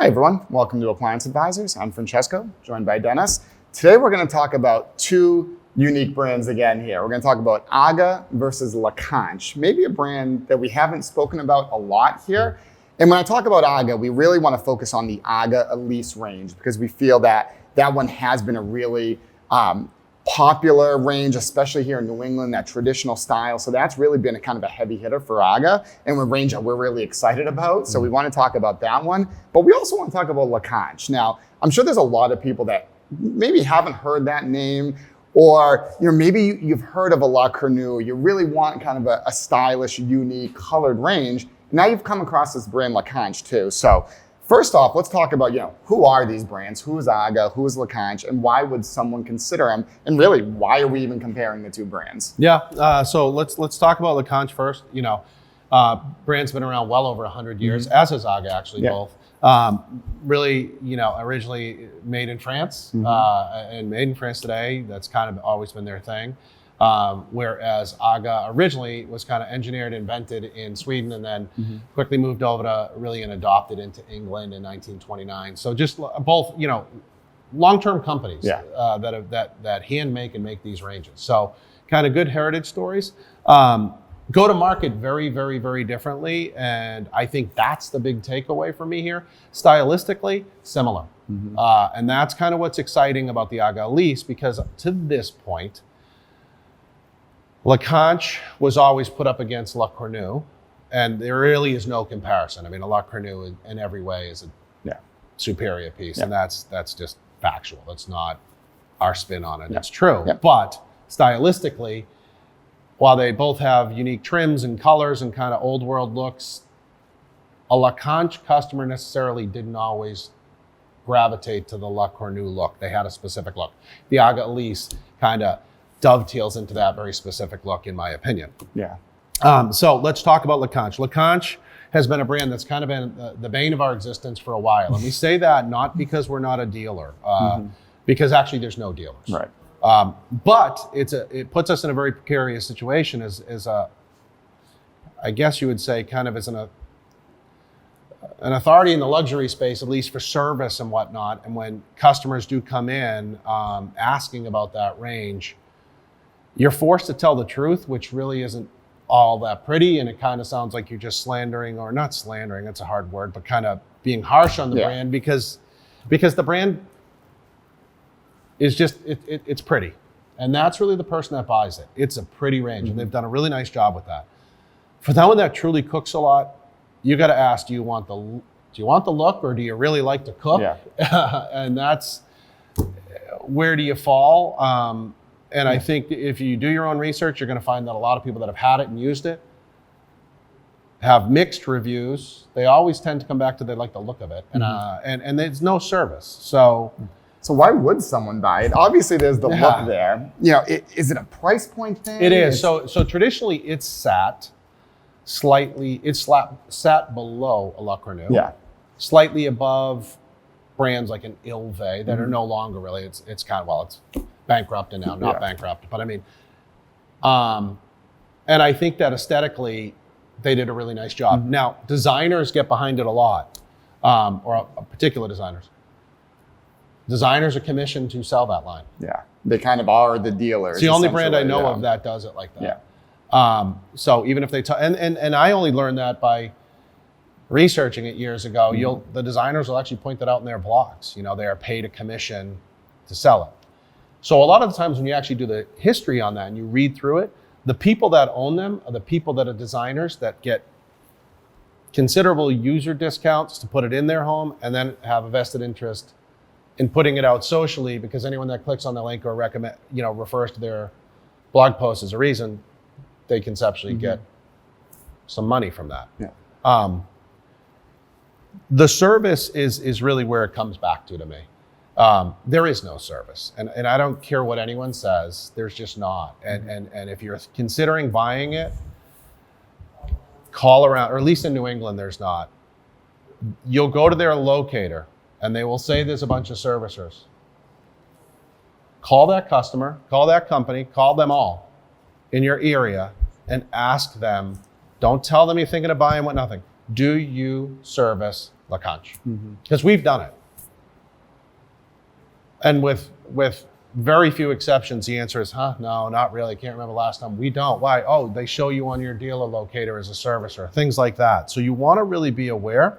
Hi everyone, welcome to Appliance Advisers. I'm Francesco, joined by Dennis. Today we're going to talk about two unique brands again here. We're going to talk about AGA versus Lacanche, maybe a brand that we haven't spoken about a lot here. And when I talk about AGA, we really want to focus on the AGA Elise range because we feel that that one has been a really popular range, especially here in New England, that traditional style. So that's really been a kind of a heavy hitter for AGA and a range that we're really excited about. So we want to talk about that one, but we also want to talk about Lacanche. Now, I'm sure there's a lot of people that maybe haven't heard that name, or maybe you've heard of a La Cornue. You really want kind of a stylish, unique, colored range. Now you've come across this brand Lacanche too. So first off, let's talk about, who are these brands? Who is AGA? Who is Lacanche? And why would someone consider them? And really, why are we even comparing the two brands? Yeah, so let's talk about Lacanche first. Brand's been around well over 100 years, as has AGA actually, both. Really, originally made in France, and made in France today. That's kind of always been their thing. Whereas AGA originally was kind of engineered, invented in Sweden, and then quickly moved over to really and adopted into England in 1929. So just both, long-term companies that hand make and make these ranges. So kind of good heritage stories. Go to market very, very, very differently. And I think that's the big takeaway for me here. Stylistically, similar. And that's kind of what's exciting about the AGA Elise, because to this point, Lacanche was always put up against La Cornue, and there really is no comparison. I mean, a La Cornue in every way is a superior piece, and that's just factual. That's not our spin on it. It's true. But stylistically, while they both have unique trims and colors and kind of old world looks, a Lacanche customer necessarily didn't always gravitate to the La Cornue look. They had a specific look. The AGA Elise kind of dovetails into that very specific look, in my opinion. So let's talk about Lacanche. Lacanche has been a brand that's kind of been the bane of our existence for a while. And we say that not because we're not a dealer, because actually there's no dealers. Right. But it puts us in a very precarious situation as I guess you would say, kind of as an authority in the luxury space, at least for service and whatnot. And when customers do come in asking about that range, you're forced to tell the truth, which really isn't all that pretty. And it kind of sounds like you're just slandering, or not slandering, that's a hard word, but kind of being harsh on the brand because the brand is just, it's pretty. And that's really the person that buys it. It's a pretty range, and they've done a really nice job with that. For that one that truly cooks a lot, you got to ask, do you want the look, or do you really like to cook? And that's, where do you fall? And I think if you do your own research, you're going to find that a lot of people that have had it and used it have mixed reviews. They always tend to come back to they like the look of it, and there's no service. So why would someone buy it? Obviously, there's the look there. Is it a price point thing? It is. So traditionally, it's sat below a La Cornue. Slightly above brands like an Ilve that are no longer really. It's kind of, it's bankrupt and now not bankrupt. But I mean, and I think that aesthetically, they did a really nice job. Now, designers get behind it a lot, or particular designers. Designers are commissioned to sell that line. They kind of are the dealers. It's the only brand I know of that does it like that. So even if they, and I only learned that by researching it years ago. The designers will actually point that out in their blogs. They are paid a commission to sell it. So a lot of the times when you actually do the history on that and you read through it, the people that own them are the people that are designers that get considerable user discounts to put it in their home, and then have a vested interest in putting it out socially, because anyone that clicks on the link or refers to their blog post as a reason, they conceptually get some money from that. The service is really where it comes back to me. There is no service, and I don't care what anyone says. There's just not. And if you're considering buying it, call around, or at least in New England, there's not. You'll go to their locator, and they will say there's a bunch of servicers. Call that customer, call that company, call them all in your area, and ask them. Don't tell them you're thinking of buying what nothing. Do you service Lacanche, because we've done it. And with very few exceptions, the answer is, no, not really. Can't remember last time. We don't. Why? Oh, they show you on your dealer locator as a servicer, things like that. So you want to really be aware.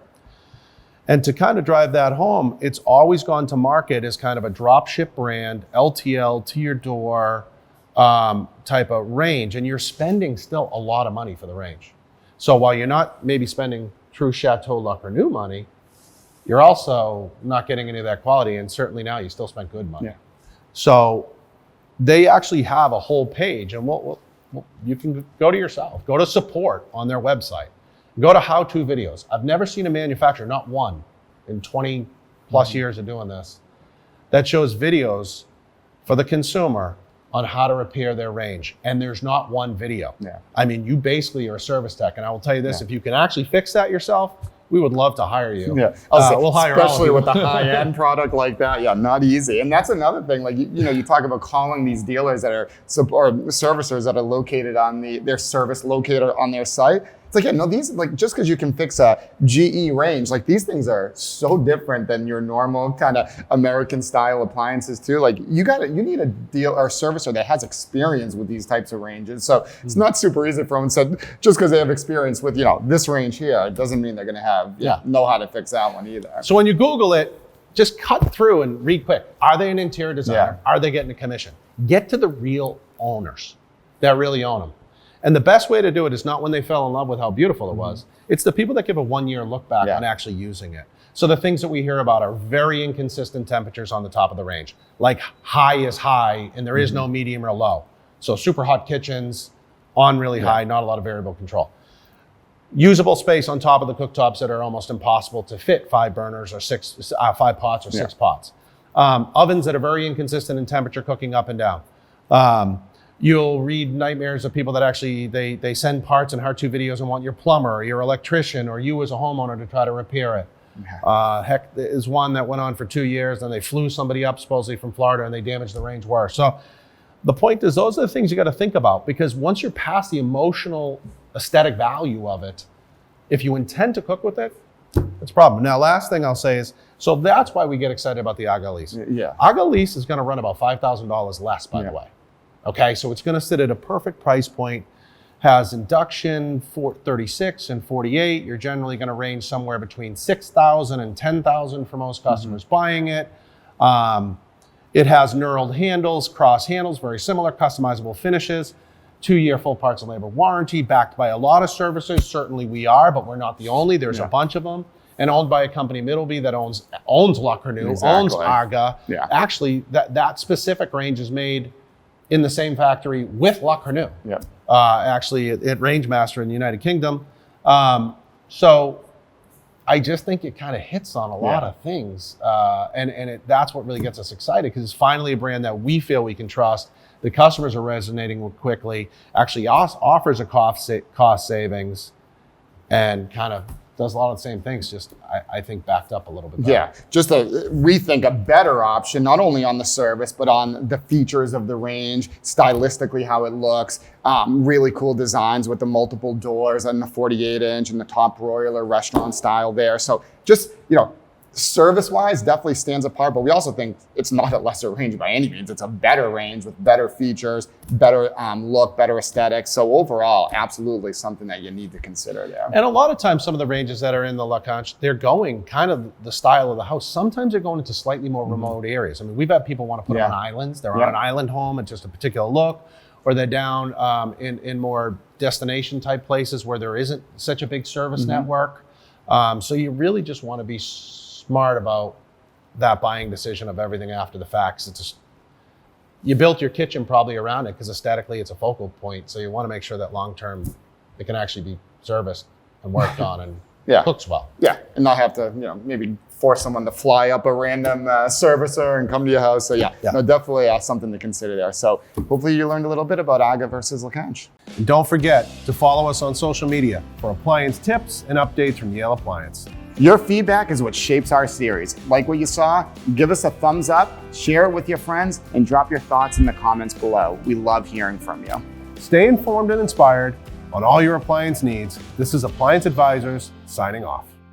And to kind of drive that home, it's always gone to market as kind of a drop ship brand, LTL, to your door type of range. And you're spending still a lot of money for the range. So while you're not maybe spending true Chateau La Cornue money, you're also not getting any of that quality. And certainly now you still spent good money. Yeah. So they actually have a whole page, and you can go to yourself, go to support on their website, go to how-to videos. I've never seen a manufacturer, not one, in 20 plus years of doing this, that shows videos for the consumer on how to repair their range. And there's not one video. Yeah. I mean, you basically are a service tech, and I will tell you this, if you can actually fix that yourself, we would love to hire you. Yeah, we'll hire all of especially you. with a high-end product like that. Yeah, not easy. And that's another thing. Like you talk about calling these dealers that are or servicers that are located on their service locator on their site. It's like, yeah, no, these like just because you can fix a GE range, like these things are so different than your normal kind of American style appliances too. Like you need a deal or servicer that has experience with these types of ranges. So it's not super easy for them. So just because they have experience with this range here, it doesn't mean they're going to have know how to fix that one either. So when you Google it, just cut through and read quick. Are they an interior designer? Are they getting a commission? Get to the real owners that really own them. And the best way to do it is not when they fell in love with how beautiful it was. It's the people that give a 1 year look back on actually using it. So the things that we hear about are very inconsistent temperatures on the top of the range. Like high is high and there is no medium or low. So super hot kitchens, on really high, not a lot of variable control. Usable space on top of the cooktops that are almost impossible to fit 5 burners or 5 pots or 6 pots. Ovens that are very inconsistent in temperature, cooking up and down. You'll read nightmares of people that actually, they send parts and how-to videos and want your plumber or your electrician or you as a homeowner to try to repair it. Heck, is one that went on for 2 years, and they flew somebody up supposedly from Florida and they damaged the range worse. So the point is, those are the things you got to think about, because once you're past the emotional aesthetic value of it, if you intend to cook with it, it's a problem. Now, last thing I'll say is, so that's why we get excited about the AGA Elise. AGA Elise is going to run about $5,000 less, by the way. Okay, so it's going to sit at a perfect price point. Has induction for 36 and 48. You're generally going to range somewhere between 6,000 and 10,000 for most customers buying it. It has knurled handles, cross handles, very similar, customizable finishes. 2-year full parts and labor warranty, backed by a lot of services. Certainly we are, but we're not the only. There's a bunch of them. And owned by a company, Middleby, that owns La Cornue, owns AGA. Actually, that specific range is made in the same factory with La Cornue. Actually at Rangemaster in the United Kingdom. So I just think it kind of hits on a lot of things. And that's what really gets us excited, because it's finally a brand that we feel we can trust. The customers are resonating with quickly, actually offers a cost savings, and kind of does a lot of the same things, just I think backed up a little bit better. Just we think a better option, not only on the service, but on the features of the range, stylistically how it looks, really cool designs with the multiple doors and the 48-inch and the top broiler restaurant style there. So just, service-wise, definitely stands apart, but we also think it's not a lesser range by any means. It's a better range with better features, better look, better aesthetics. So overall, absolutely something that you need to consider there. And a lot of times, some of the ranges that are in the Lacanche, they're going kind of the style of the house. Sometimes they're going into slightly more remote areas. I mean, we've had people want to put it on islands. They're on an island home. It's just a particular look. Or they're down in more destination type places where there isn't such a big service network. So you really just want to be smart about that buying decision of everything after the fact. It's just, you built your kitchen probably around it because aesthetically it's a focal point. So you want to make sure that long term it can actually be serviced and worked on and cooks well. And not have to maybe force someone to fly up a random servicer and come to your house. So no, definitely something to consider there. So hopefully you learned a little bit about AGA versus Lacanche. And don't forget to follow us on social media for appliance tips and updates from Yale Appliance. Your feedback is what shapes our series. Like what you saw, give us a thumbs up, share it with your friends, and drop your thoughts in the comments below. We love hearing from you. Stay informed and inspired on all your appliance needs. This is Appliance Advisors signing off.